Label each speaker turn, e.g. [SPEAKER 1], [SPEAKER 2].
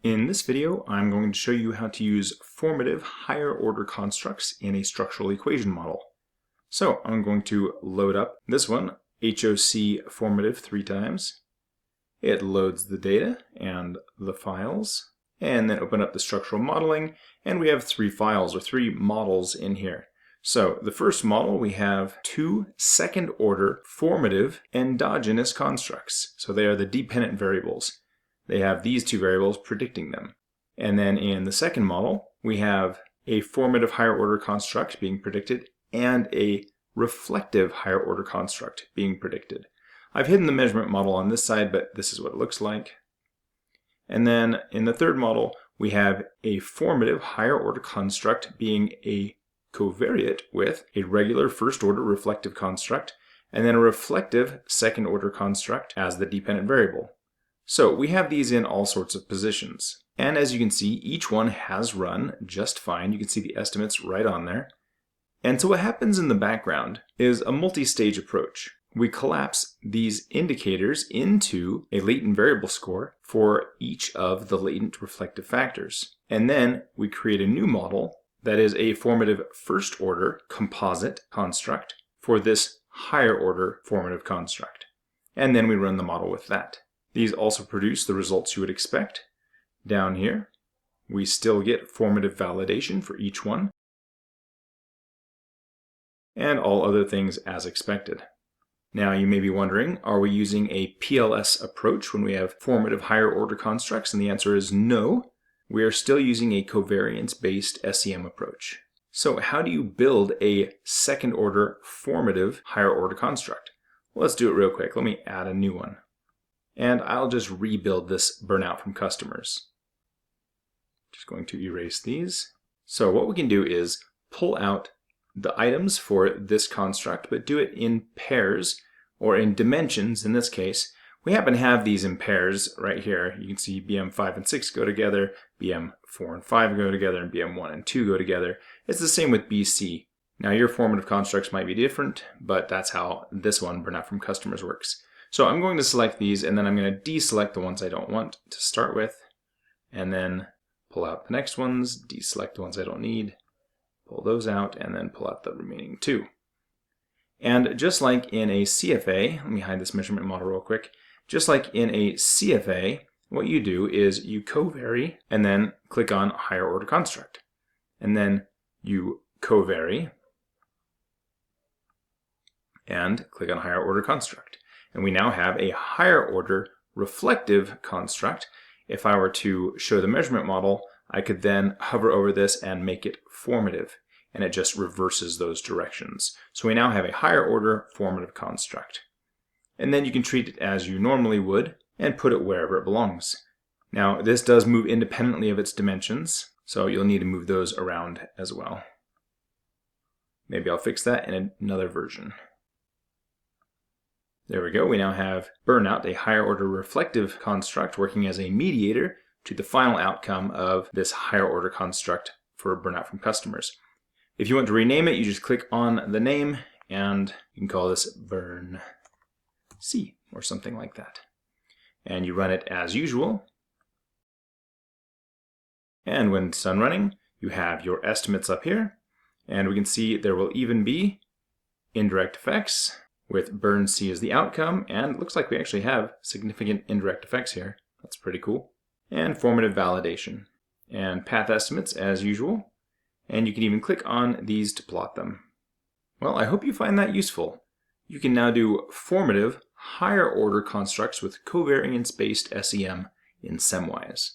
[SPEAKER 1] In this video, I'm going to show you how to use formative higher order constructs in a structural equation model. So I'm going to load up this one, HOC formative 3 times. It loads the data and the files, and then open up the structural modeling, and we have 3 files or 3 models in here. So the first model, we have 2 second order formative endogenous constructs. So they are the dependent variables. They have these 2 variables predicting them. And then in the second model, we have a formative higher order construct being predicted and a reflective higher order construct being predicted. I've hidden the measurement model on this side, but this is what it looks like. And then in the third model, we have a formative higher order construct being a covariate with a regular first order reflective construct, and then a reflective second order construct as the dependent variable. So we have these in all sorts of positions. And as you can see, each one has run just fine. You can see the estimates right on there. And so what happens in the background is a multi-stage approach. We collapse these indicators into a latent variable score for each of the latent reflective factors. And then we create a new model that is a formative first order composite construct for this higher order formative construct. And then we run the model with that. These also produce the results you would expect. Down here, we still get formative validation for each one, and all other things as expected. Now you may be wondering, are we using a PLS approach when we have formative higher order constructs? And the answer is no. We are still using a covariance-based SEM approach. So how do you build a second order formative higher order construct? Well, let's do it real quick. Let me add a new one. And I'll just rebuild this burnout from customers. Just going to erase these. So what we can do is pull out the items for this construct, but do it in pairs or in dimensions in this case. We happen to have these in pairs right here. You can see BM5 and 6 go together, BM4 and 5 go together, and BM1 and 2 go together. It's the same with BC. Now your formative constructs might be different, but that's how this one, burnout from customers, works. So I'm going to select these, and then I'm going to deselect the ones I don't want to start with, and then pull out the next ones, deselect the ones I don't need, pull those out, and then pull out the remaining 2. And just like in a CFA, let me hide this measurement model real quick, just like in a CFA, what you do is you covary and then click on higher order construct. And then you covary and click on higher order construct. And we now have a higher order reflective construct. If I were to show the measurement model, I could then hover over this and make it formative, and it just reverses those directions. So we now have a higher order formative construct. And then you can treat it as you normally would and put it wherever it belongs. Now this does move independently of its dimensions, so you'll need to move those around as well. Maybe I'll fix that in another version. There we go. We now have burnout, a higher order reflective construct working as a mediator to the final outcome of this higher order construct for burnout from customers. If you want to rename it, you just click on the name and you can call this burn C or something like that. And you run it as usual. And when it's done running, you have your estimates up here. And we can see there will even be indirect effects with burn C as the outcome, and it looks like we actually have significant indirect effects here. That's pretty cool. And formative validation. And path estimates as usual. And you can even click on these to plot them. Well, I hope you find that useful. You can now do formative higher order constructs with covariance-based SEM in SEMwise.